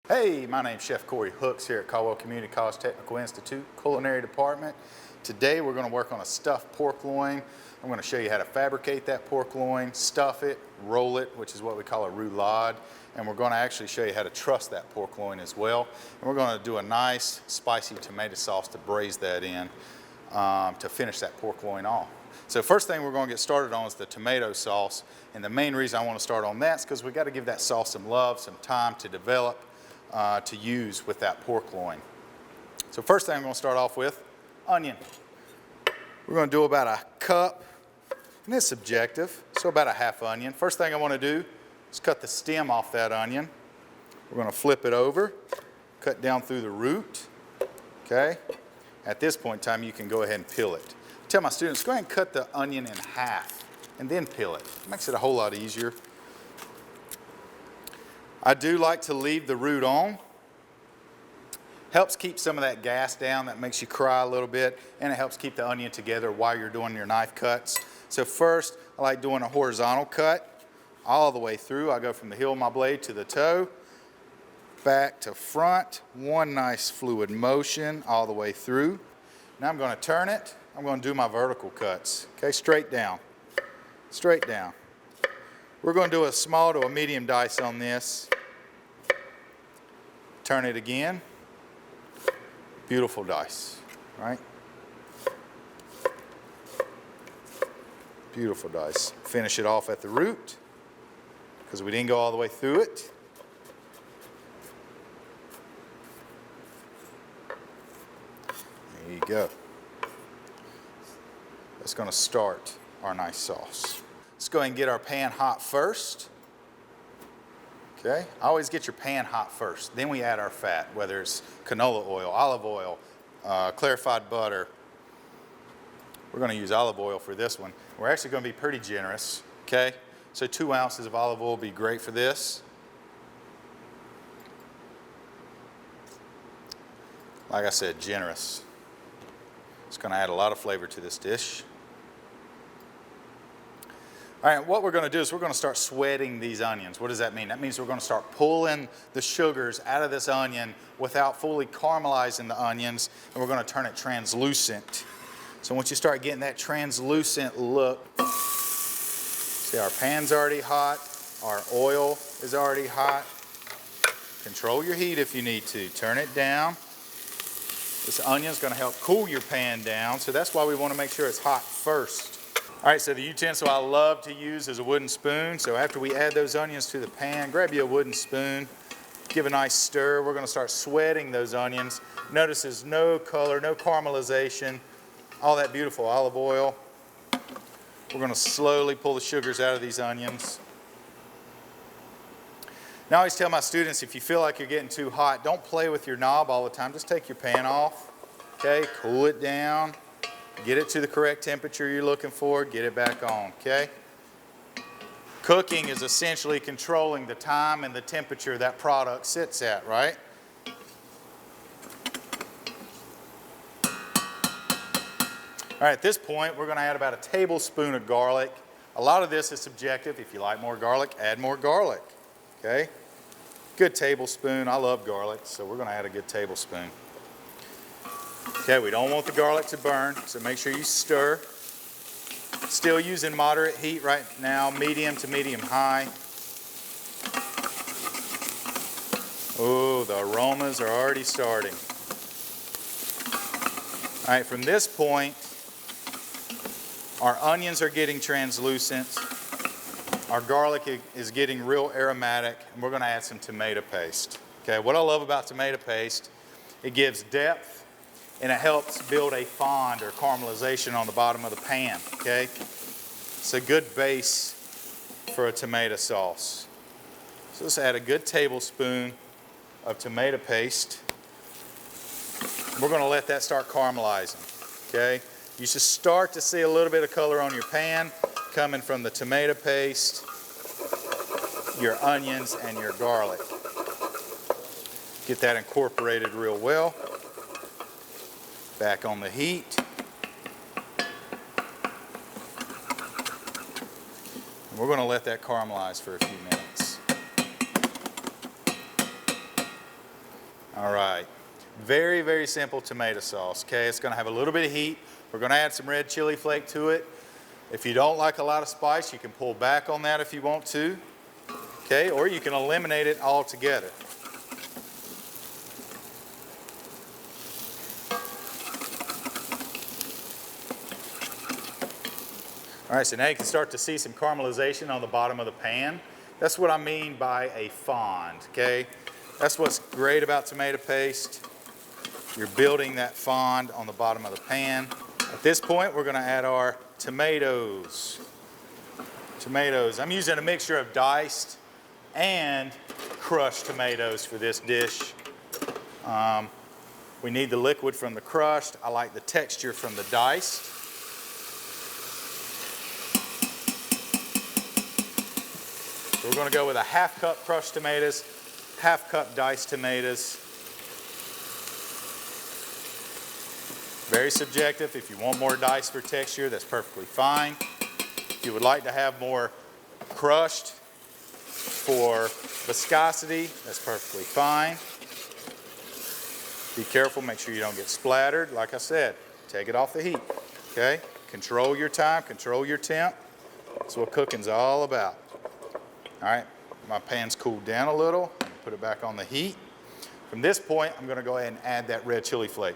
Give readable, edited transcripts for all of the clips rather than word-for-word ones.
Hey, my name's Chef Corey Hooks here at Caldwell Community College Technical Institute, Culinary Department. Today we're going to work on a stuffed pork loin. I'm going to show you how to fabricate that pork loin, stuff it, roll it, which is what we call a roulade, and we're going to actually show you how to truss that pork loin as well. And we're going to do a nice spicy tomato sauce to braise that in to finish that pork loin off. So first thing we're going to get started on is the tomato sauce, and the main reason I want to start on that is because we've got to give that sauce some love, some time to develop, to use with that pork loin. So first thing I'm going to start off with, onion. We're going to do about a cup, and it's subjective, so about a half onion. First thing I want to do is cut the stem off that onion. We're going to flip it over, cut down through the root, okay? At this point in time, you can go ahead and peel it. I tell my students, go ahead and cut the onion in half and then peel it. It makes it a whole lot easier. I do like to leave the root on. Helps keep some of that gas down, that makes you cry a little bit, and it helps keep the onion together while you're doing your knife cuts. So first, I like doing a horizontal cut all the way through. I go from the heel of my blade to the toe, back to front, one nice fluid motion all the way through. Now I'm going to turn it. I'm going to do my vertical cuts, okay, straight down, straight down. We're going to do a small to a medium dice on this. Turn it again. Beautiful dice, right? Beautiful dice. Finish it off at the root because we didn't go all the way through it. There you go. That's going to start our nice sauce. Let's go ahead and get our pan hot first. Okay, always get your pan hot first. Then we add our fat, whether it's canola oil, olive oil, clarified butter. We're going to use olive oil for this one. We're actually going to be pretty generous, okay? So 2 ounces of olive oil will be great for this. Like I said, generous. It's going to add a lot of flavor to this dish. All right, what we're going to do is we're going to start sweating these onions. What does that mean? That means we're going to start pulling the sugars out of this onion without fully caramelizing the onions, and we're going to turn it translucent. So once you start getting that translucent look, see our pan's already hot, our oil is already hot. Control your heat if you need to. Turn it down. This onion is going to help cool your pan down, so that's why we want to make sure it's hot first. All right, so the utensil I love to use is a wooden spoon. So after we add those onions to the pan, grab you a wooden spoon, give a nice stir. We're going to start sweating those onions. Notice there's no color, no caramelization, all that beautiful olive oil. We're going to slowly pull the sugars out of these onions. Now I always tell my students, if you feel like you're getting too hot, don't play with your knob all the time. Just take your pan off, okay? Cool it down. Get it to the correct temperature you're looking for, get it back on, okay? Cooking is essentially controlling the time and the temperature that product sits at, right? All right, at this point, we're going to add about a tablespoon of garlic. A lot of this is subjective. If you like more garlic, add more garlic, okay? Good tablespoon. I love garlic, so we're going to add a good tablespoon. Okay, we don't want the garlic to burn, so make sure you stir. Still using moderate heat right now, medium to medium high. Oh, the aromas are already starting. All right, from this point, our onions are getting translucent. Our garlic is getting real aromatic, and we're going to add some tomato paste. Okay, what I love about tomato paste, it gives depth, and it helps build a fond or caramelization on the bottom of the pan, okay? It's a good base for a tomato sauce. So let's add a good tablespoon of tomato paste. We're going to let that start caramelizing, okay? You should start to see a little bit of color on your pan coming from the tomato paste, your onions, and your garlic. Get that incorporated real well. Back on the heat. And we're going to let that caramelize for a few minutes. All right, very, very simple tomato sauce, okay? It's gonna have a little bit of heat. We're gonna add some red chili flake to it. If you don't like a lot of spice, you can pull back on that if you want to, okay? Or you can eliminate it altogether. All right, so now you can start to see some caramelization on the bottom of the pan. That's what I mean by a fond, okay? That's what's great about tomato paste. You're building that fond on the bottom of the pan. At this point, we're gonna add our tomatoes. I'm using a mixture of diced and crushed tomatoes for this dish. We need the liquid from the crushed. I like the texture from the diced. So we're gonna go with a 1/2 cup crushed tomatoes, 1/2 cup diced tomatoes. Very subjective. If you want more diced for texture, that's perfectly fine. If you would like to have more crushed for viscosity, that's perfectly fine. Be careful, make sure you don't get splattered. Like I said, take it off the heat, okay? Control your time, control your temp. That's what cooking's all about. All right, my pan's cooled down a little. Put it back on the heat. From this point, I'm gonna go ahead and add that red chili flake.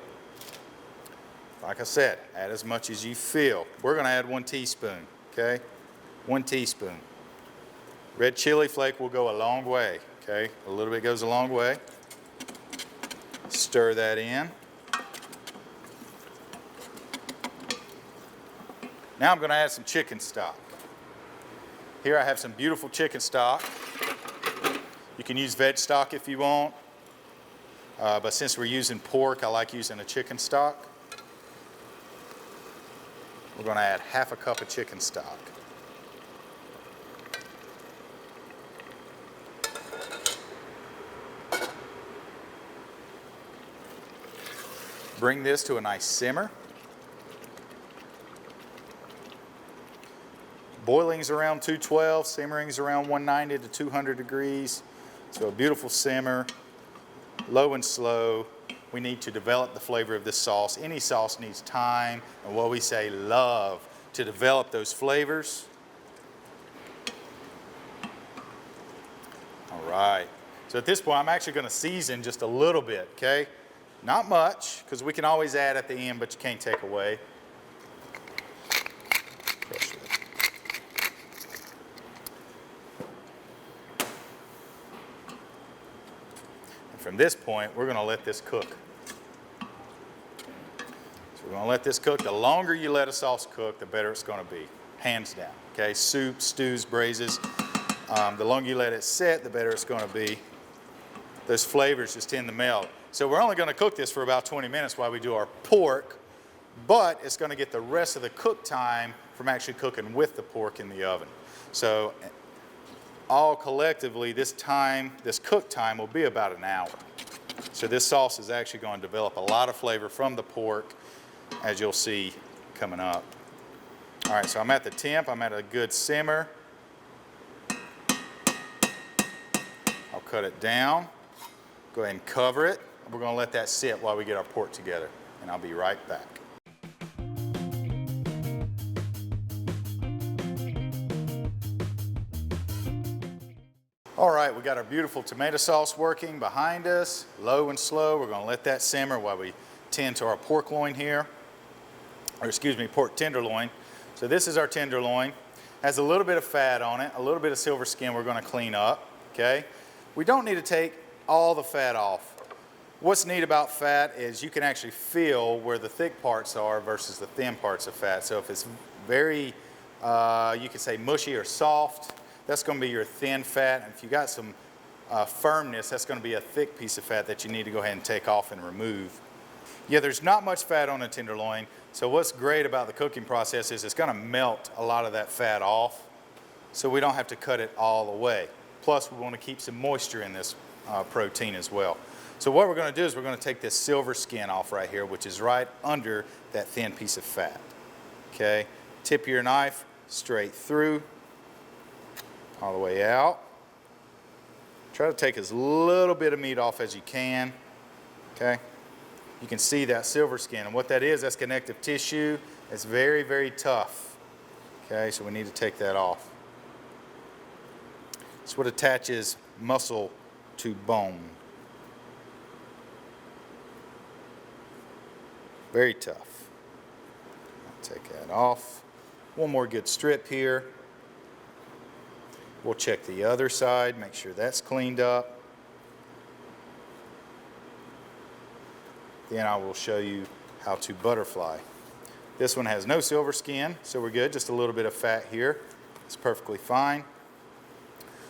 Like I said, add as much as you feel. We're gonna add 1 teaspoon, okay? 1 teaspoon. Red chili flake will go a long way, okay? A little bit goes a long way. Stir that in. Now I'm gonna add some chicken stock. Here I have some beautiful chicken stock. You can use veg stock if you want, but since we're using pork, I like using a chicken stock. We're going to add 1/2 cup of chicken stock. Bring this to a nice simmer. Boiling's around 212, simmering's around 190 to 200 degrees. So a beautiful simmer, low and slow. We need to develop the flavor of this sauce. Any sauce needs time and what we say love to develop those flavors. All right. So at this point, I'm actually going to season just a little bit, okay? Not much, because we can always add at the end, but you can't take away. From this point, we're going to let this cook. So we're going to let this cook. The longer you let a sauce cook, the better it's going to be, hands down. Okay, soups, stews, braises. The longer you let it sit, the better it's going to be. Those flavors just tend to melt. So we're only going to cook this for about 20 minutes while we do our pork, but it's going to get the rest of the cook time from actually cooking with the pork in the oven. So all collectively, this cook time will be about an hour. So this sauce is actually going to develop a lot of flavor from the pork, as you'll see coming up. All right, so I'm at the temp, I'm at a good simmer. I'll cut it down, go ahead and cover it. We're going to let that sit while we get our pork together, and I'll be right back. All right, we got our beautiful tomato sauce working behind us, low and slow. We're going to let that simmer while we tend to our pork loin here, or excuse me, pork tenderloin. So this is our tenderloin. Has a little bit of fat on it, a little bit of silver skin we're going to clean up, okay? We don't need to take all the fat off. What's neat about fat is you can actually feel where the thick parts are versus the thin parts of fat. So if it's very, you could say mushy or soft, that's going to be your thin fat. And if you got some firmness, that's going to be a thick piece of fat that you need to go ahead and take off and remove. Yeah, there's not much fat on a tenderloin. So what's great about the cooking process is it's going to melt a lot of that fat off, so we don't have to cut it all away. Plus, we want to keep some moisture in this protein as well. So what we're going to do is we're going to take this silver skin off right here, which is right under that thin piece of fat. Okay, tip your knife straight through, all the way out. Try to take as little bit of meat off as you can. Okay? You can see that silver skin, and what that is, that's connective tissue. It's very, very tough. Okay, so we need to take that off. It's what attaches muscle to bone. Very tough. Take that off. One more good strip here. We'll check the other side, make sure that's cleaned up. Then I will show you how to butterfly. This one has no silver skin, so we're good. Just a little bit of fat here. It's perfectly fine.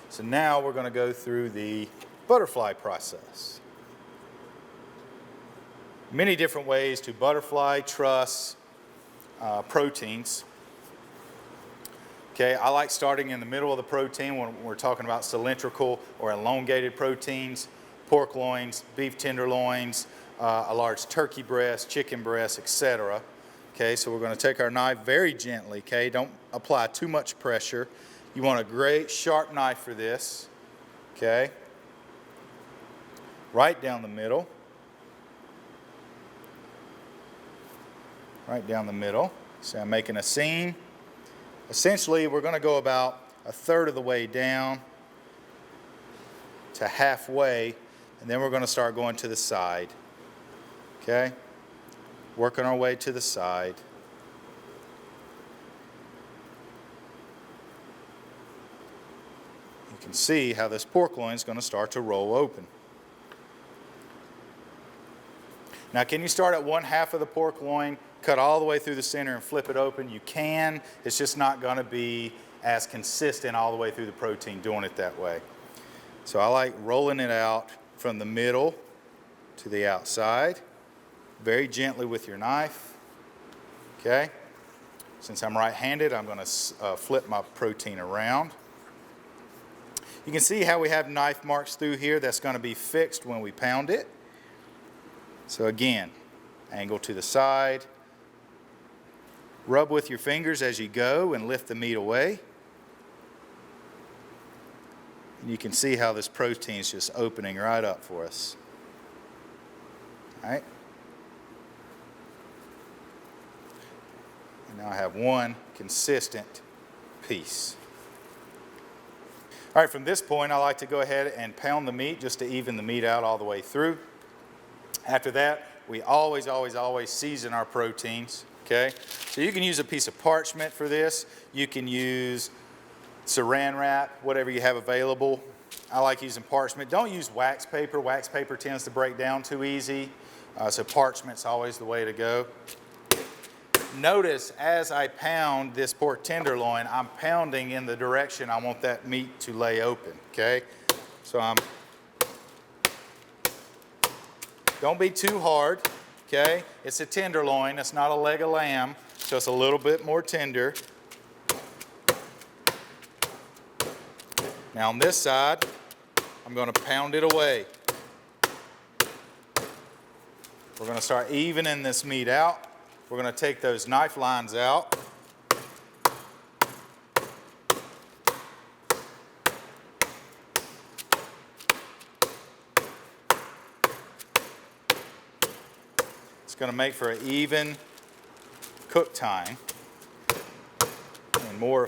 So now we're going to go through the butterfly process. Many different ways to butterfly, truss, proteins. Okay, I like starting in the middle of the protein when we're talking about cylindrical or elongated proteins, pork loins, beef tenderloins, a large turkey breast, chicken breast, etc. Okay, so we're going to take our knife very gently, okay? Don't apply too much pressure. You want a great sharp knife for this, okay? Right down the middle. Right down the middle. So I'm making a seam. Essentially, we're going to go about a third of the way down to halfway, and then we're going to start going to the side. Okay? Working our way to the side. You can see how this pork loin is going to start to roll open. Now, can you start at one half of the pork loin, cut all the way through the center and flip it open? You can. It's just not going to be as consistent all the way through the protein doing it that way. So I like rolling it out from the middle to the outside, very gently with your knife. Okay? Since I'm right-handed, I'm going to flip my protein around. You can see how we have knife marks through here. That's going to be fixed when we pound it. So again, angle to the side. Rub with your fingers as you go and lift the meat away. And you can see how this protein is just opening right up for us. All right. And now I have one consistent piece. All right, from this point, I like to go ahead and pound the meat just to even the meat out all the way through. After that, we always season our proteins, okay? So you can use a piece of parchment for this. You can use saran wrap, whatever you have available. I like using parchment. Don't use wax paper. Wax paper tends to break down too easy, so parchment's always the way to go. Notice as I pound this pork tenderloin, I'm pounding in the direction I want that meat to lay open, okay? So don't be too hard, okay? It's a tenderloin, it's not a leg of lamb, so it's a little bit more tender. Now on this side, I'm going to pound it away. We're going to start evening this meat out. We're going to take those knife lines out. Going to make for an even cook time and more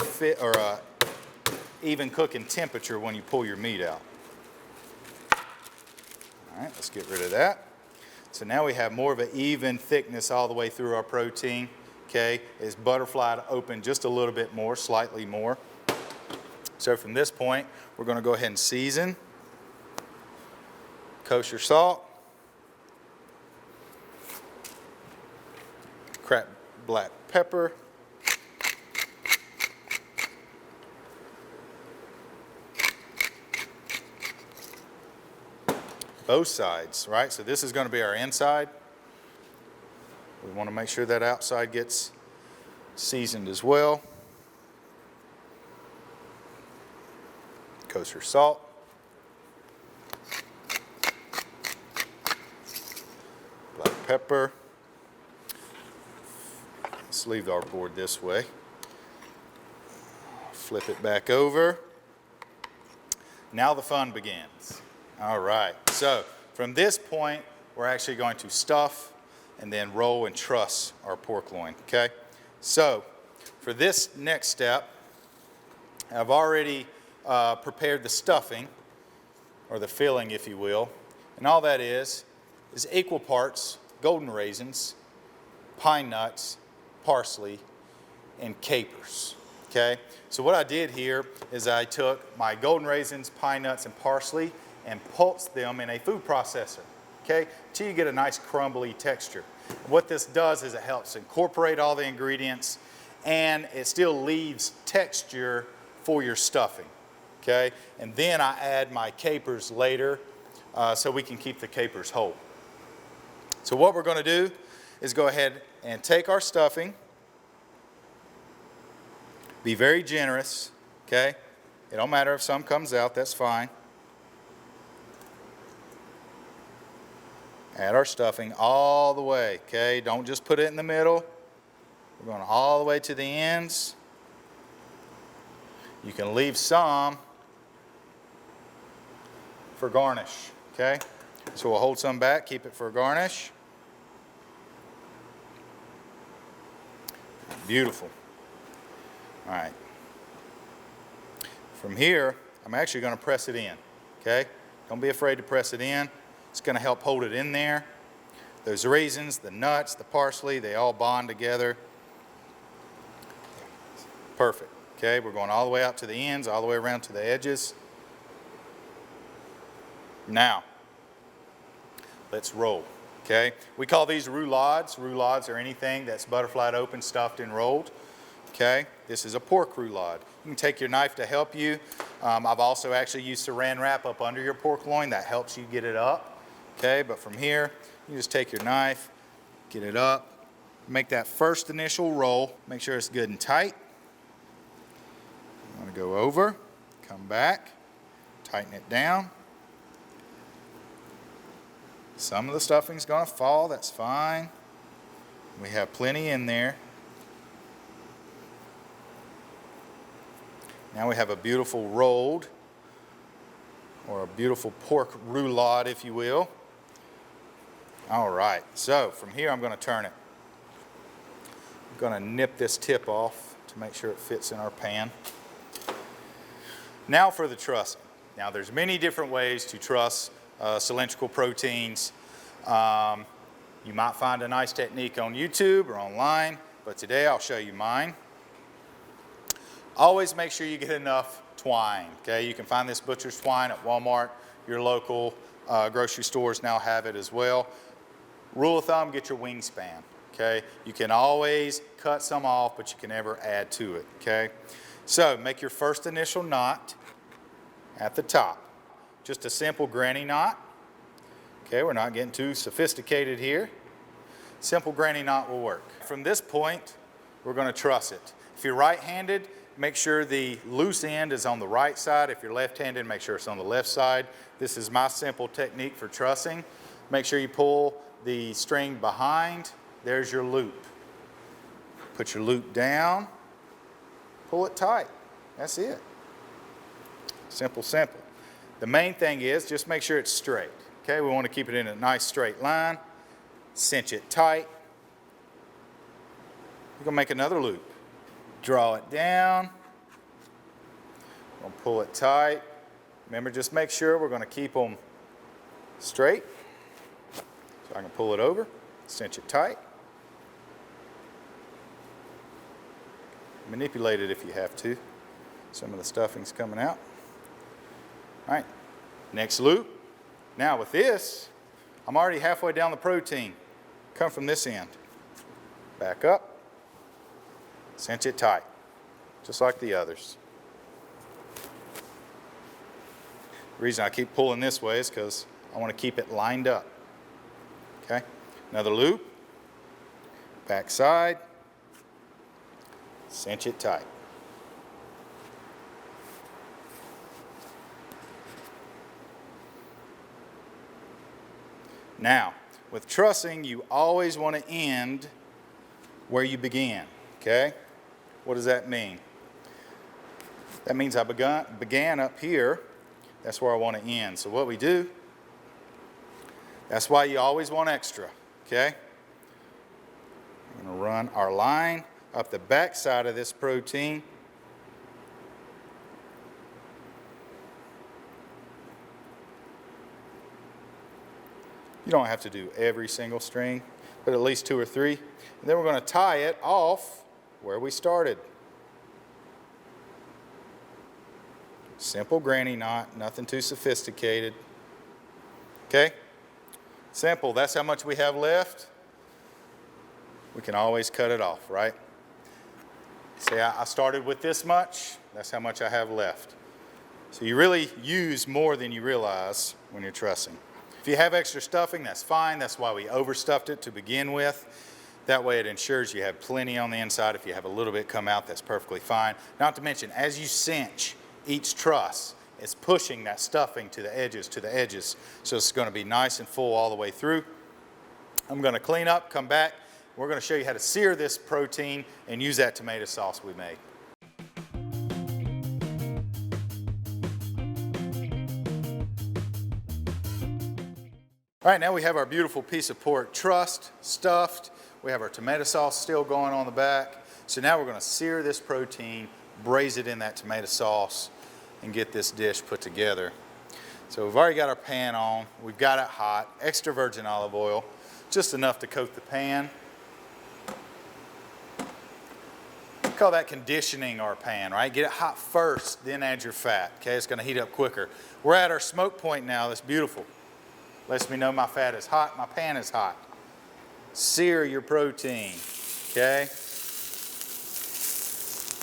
even cooking temperature when you pull your meat out. All right, let's get rid of that. So now we have more of an even thickness all the way through our protein. Okay, it's butterflied open just a little bit more, slightly more. So from this point, we're going to go ahead and season. Kosher salt. Cracked black pepper. Both sides, right? So this is going to be our inside. We want to make sure that outside gets seasoned as well. Kosher salt. Black pepper. Let's leave our board this way. Flip it back over. Now the fun begins. All right, so from this point, we're actually going to stuff and then roll and truss our pork loin, okay? So for this next step, I've already prepared the stuffing, or the filling, if you will. And all that is equal parts golden raisins, pine nuts, parsley, and capers, okay? So what I did here is I took my golden raisins, pine nuts, and parsley and pulsed them in a food processor, okay, till you get a nice crumbly texture. What this does is it helps incorporate all the ingredients, and it still leaves texture for your stuffing, okay? And then I add my capers later so we can keep the capers whole. So what we're going to do is go ahead and take our stuffing, be very generous, okay? It don't matter if some comes out, that's fine. Add our stuffing all the way, okay? Don't just put it in the middle. We're going all the way to the ends. You can leave some for garnish, okay? So we'll hold some back, keep it for garnish. Beautiful. All right. From here, I'm actually going to press it in, okay? Don't be afraid to press it in. It's going to help hold it in there. Those raisins, the nuts, the parsley, they all bond together. Perfect. Okay, we're going all the way out to the ends, all the way around to the edges. Now, let's roll, okay? We call these roulades. Roulades are anything that's butterflied open, stuffed, and rolled, okay? This is a pork roulade. You can take your knife to help you. I've also actually used saran wrap up under your pork loin. That helps you get it up, okay? But from here, you just take your knife, get it up, make that first initial roll. Make sure it's good and tight. I'm going to go over, come back, tighten it down. Some of the stuffing's going to fall, that's fine. We have plenty in there. Now we have a beautiful rolled, or a beautiful pork roulade, if you will. All right, so from here I'm going to turn it. I'm going to nip this tip off to make sure it fits in our pan. Now for the trussing. Now there's many different ways to truss cylindrical proteins. You might find a nice technique on YouTube or online, but today I'll show you mine. Always make sure you get enough twine, okay? You can find this butcher's twine at Walmart. Your local grocery stores now have it as well. Rule of thumb, get your wingspan, okay? You can always cut some off, but you can never add to it, okay? So make your first initial knot at the top. Just a simple granny knot. Okay, we're not getting too sophisticated here. Simple granny knot will work. From this point, we're going to truss it. If you're right-handed, make sure the loose end is on the right side. If you're left-handed, make sure it's on the left side. This is my simple technique for trussing. Make sure you pull the string behind. There's your loop. Put your loop down. Pull it tight. That's it. Simple, simple. The main thing is just make sure it's straight. Okay, we want to keep it in a nice straight line. Cinch it tight. We're going to make another loop. Draw it down. We're going to pull it tight. Remember, just make sure we're going to keep them straight. So I can pull it over, cinch it tight. Manipulate it if you have to. Some of the stuffing's coming out. All right, next loop. Now with this, I'm already halfway down the protein. Come from this end. Back up. Cinch it tight, just like the others. The reason I keep pulling this way is because I want to keep it lined up. Okay, another loop. Back side. Cinch it tight. Now, with trussing, you always want to end where you began, okay? What does that mean? That means I began up here. That's where I want to end. So what we do, That's why you always want extra, okay? I'm going to run our line up the back side of this protein. You don't have to do every single string, but at least 2 or 3. And then we're going to tie it off where we started. Simple granny knot, nothing too sophisticated. Okay? Simple, that's how much we have left. We can always cut it off, right? See, I started with this much, that's how much I have left. So you really use more than you realize when you're trussing. If you have extra stuffing, that's fine. That's why we overstuffed it to begin with. That way it ensures you have plenty on the inside. If you have a little bit come out, that's perfectly fine. Not to mention, as you cinch each truss, it's pushing that stuffing to the edges, So it's going to be nice and full all the way through. I'm going to clean up, come back. We're going to show you how to sear this protein and use that tomato sauce we made. All right, now we have our beautiful piece of pork trussed, stuffed. We have our tomato sauce still going on the back. So now we're going to sear this protein, braise it in that tomato sauce, and get this dish put together. So we've already got our pan on. We've got it hot, extra virgin olive oil, just enough to coat the pan. We call that conditioning our pan, right? Get it hot first, then add your fat. Okay, it's going to heat up quicker. We're at our smoke point now. That's beautiful. Lets me know my fat is hot, my pan is hot. Sear your protein, okay?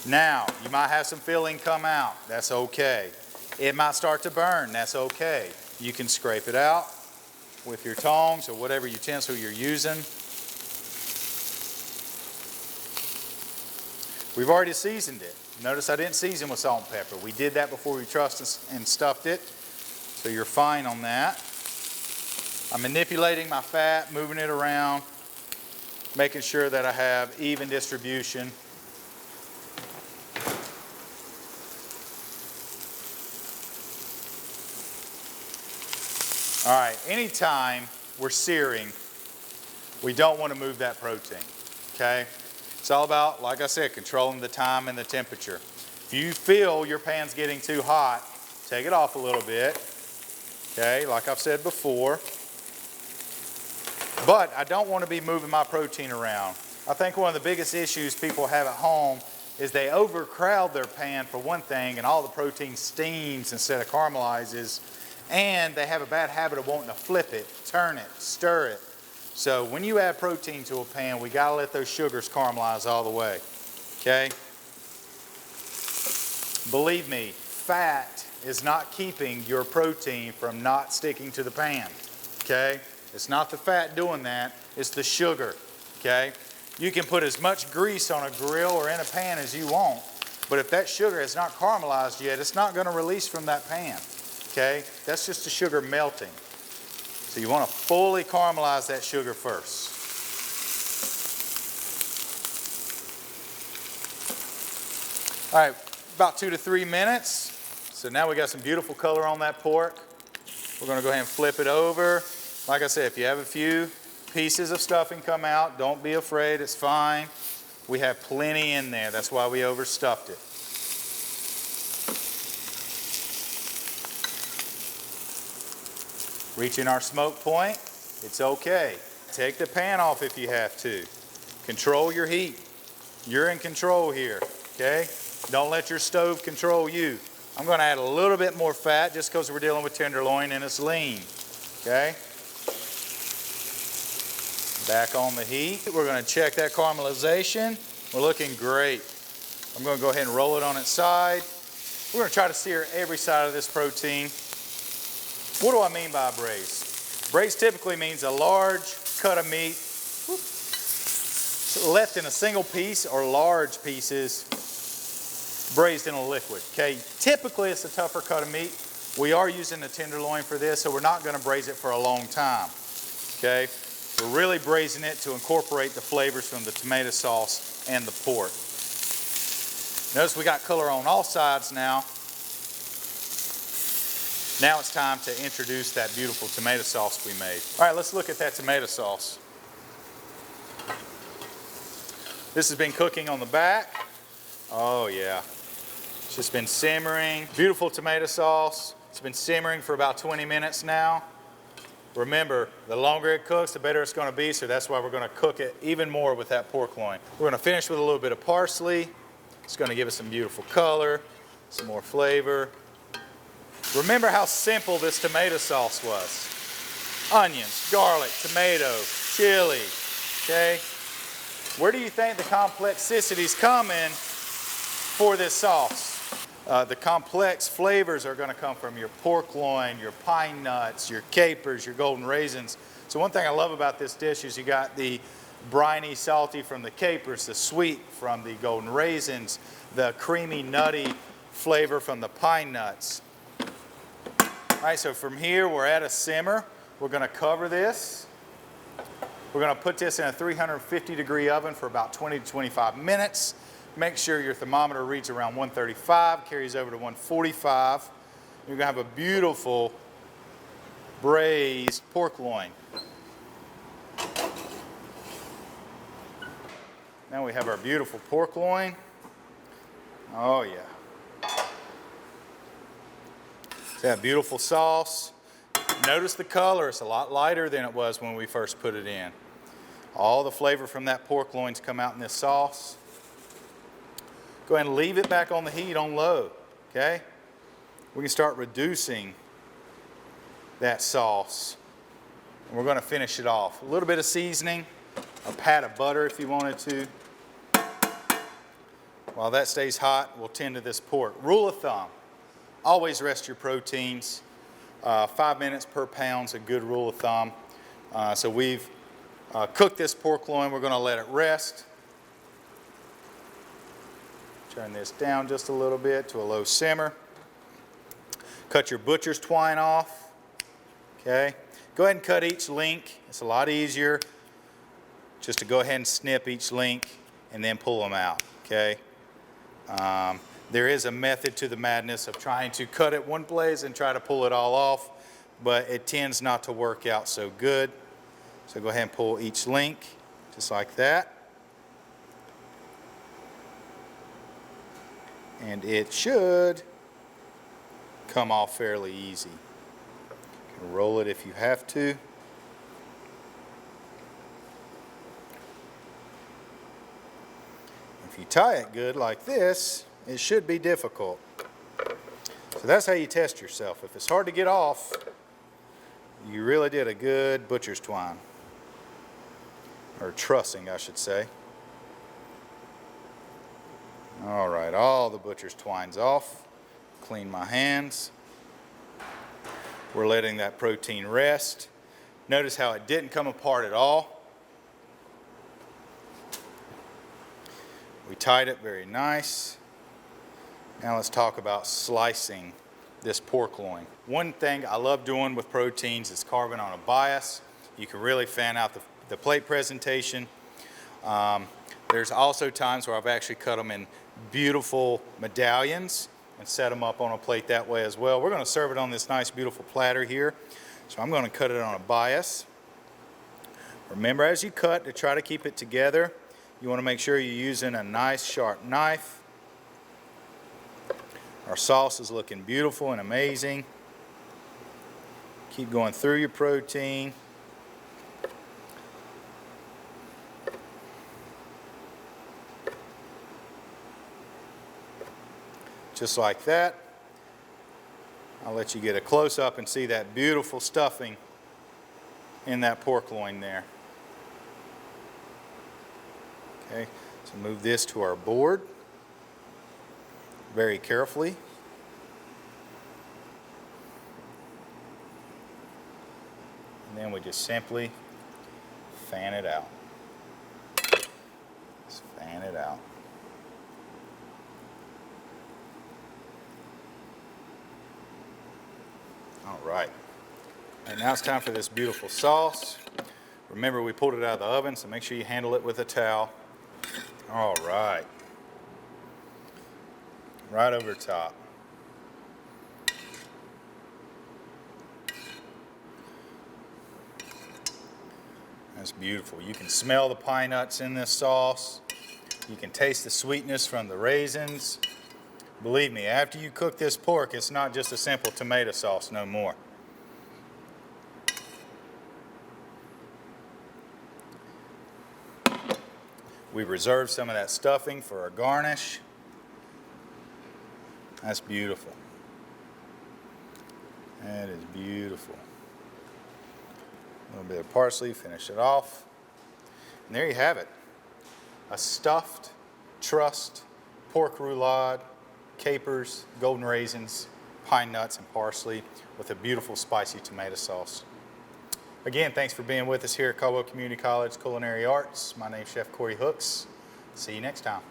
Now, you might have some filling come out. That's okay. It might start to burn. That's okay. You can scrape it out with your tongs or whatever utensil you're using. We've already seasoned it. Notice I didn't season with salt and pepper. We did that before we trussed and stuffed it, so you're fine on that. I'm manipulating my fat, moving it around, making sure that I have even distribution. All right, anytime we're searing, we don't want to move that protein, okay? It's all about, like I said, controlling the time and the temperature. If you feel your pan's getting too hot, take it off a little bit, okay, like I've said before. But I don't want to be moving my protein around. I think one of the biggest issues people have at home is they overcrowd their pan for one thing, and all the protein steams instead of caramelizes, and they have a bad habit of wanting to flip it, turn it, stir it. So when you add protein to a pan, we got to let those sugars caramelize all the way, okay? Believe me, fat is not keeping your protein from not sticking to the pan, okay? It's not the fat doing that, it's the sugar, okay? You can put as much grease on a grill or in a pan as you want, but if that sugar is not caramelized yet, it's not going to release from that pan, okay? That's just the sugar melting. So you want to fully caramelize that sugar first. All right, about 2 to 3 minutes. So now we got some beautiful color on that pork. We're going to go ahead and flip it over. Like I said, if you have a few pieces of stuffing come out, don't be afraid, it's fine. We have plenty in there, that's why we overstuffed it. Reaching our smoke point, it's okay. Take the pan off if you have to. Control your heat. You're in control here, okay? Don't let your stove control you. I'm going to add a little bit more fat just because we're dealing with tenderloin and it's lean, okay? Back on the heat. We're going to check that caramelization. We're looking great. I'm going to go ahead and roll it on its side. We're going to try to sear every side of this protein. What do I mean by a braise? Braise typically means a large cut of meat left in a single piece or large pieces braised in a liquid. Okay, typically it's a tougher cut of meat. We are using the tenderloin for this, so we're not going to braise it for a long time. Okay, we're really braising it to incorporate the flavors from the tomato sauce and the pork. Notice we got color on all sides now. Now it's time to introduce that beautiful tomato sauce we made. All right, let's look at that tomato sauce. This has been cooking on the back. Oh yeah, it's just been simmering. Beautiful tomato sauce. It's been simmering for about 20 minutes now. Remember, the longer it cooks, the better it's going to be, so that's why we're going to cook it even more with that pork loin. We're going to finish with a little bit of parsley. It's going to give us some beautiful color, some more flavor. Remember how simple this tomato sauce was. Onions, garlic, tomato, chili, okay? Where do you think the complexities come in for this sauce? The complex flavors are going to come from your pork loin, your pine nuts, your capers, your golden raisins. So one thing I love about this dish is you got the briny, salty from the capers, the sweet from the golden raisins, the creamy, nutty flavor from the pine nuts. All right, so from here we're at a simmer. We're going to cover this. We're going to put this in a 350-degree oven for about 20 to 25 minutes. Make sure your thermometer reads around 135, carries over to 145. You're going to have a beautiful braised pork loin. Now we have our beautiful pork loin. Oh yeah. It's that beautiful sauce. Notice the color, it's a lot lighter than it was when we first put it in. All the flavor from that pork loin's come out in this sauce. Go ahead and leave it back on the heat on low, okay? We can start reducing that sauce. And we're going to finish it off. A little bit of seasoning, a pat of butter if you wanted to. While that stays hot, we'll tend to this pork. Rule of thumb, always rest your proteins. 5 minutes per pound's a good rule of thumb. So we've cooked this pork loin. We're going to let it rest. Turn this down just a little bit to a low simmer. Cut your butcher's twine off. Okay. Go ahead and cut each link. It's a lot easier just to go ahead and snip each link and then pull them out. Okay. There is a method to the madness of trying to cut it one place and try to pull it all off, but it tends not to work out so good. So go ahead and pull each link just like that. And it should come off fairly easy. You can roll it if you have to. If you tie it good like this, it should be difficult. So that's how you test yourself. If it's hard to get off, you really did a good butcher's twine. Or trussing, I should say. All right, all the butcher's twine's off. Clean my hands. We're letting that protein rest. Notice how it didn't come apart at all. We tied it very nice. Now let's talk about slicing this pork loin. One thing I love doing with proteins is carving on a bias. You can really fan out the plate presentation. There's also times where I've actually cut them in beautiful medallions and set them up on a plate that way as well. We're going to serve it on this nice beautiful platter here. So I'm going to cut it on a bias. Remember, as you cut, to try to keep it together, you want to make sure you're using a nice sharp knife. Our sauce is looking beautiful and amazing. Keep going through your protein. Just like that. I'll let you get a close-up and see that beautiful stuffing in that pork loin there. Okay, so move this to our board very carefully. And then we just simply fan it out. Just fan it out. All right. And now it's time for this beautiful sauce. Remember, we pulled it out of the oven, so make sure you handle it with a towel. All right. Right over top. That's beautiful. You can smell the pine nuts in this sauce. You can taste the sweetness from the raisins. Believe me, after you cook this pork, it's not just a simple tomato sauce no more. We reserved some of that stuffing for our garnish. That's beautiful. That is beautiful. A little bit of parsley, finish it off. And there you have it. A stuffed, trussed pork roulade, capers, golden raisins, pine nuts, and parsley with a beautiful spicy tomato sauce. Again, thanks for being with us here at Caldwell Community College Culinary Arts. My name's Chef Corey Hooks. See you next time.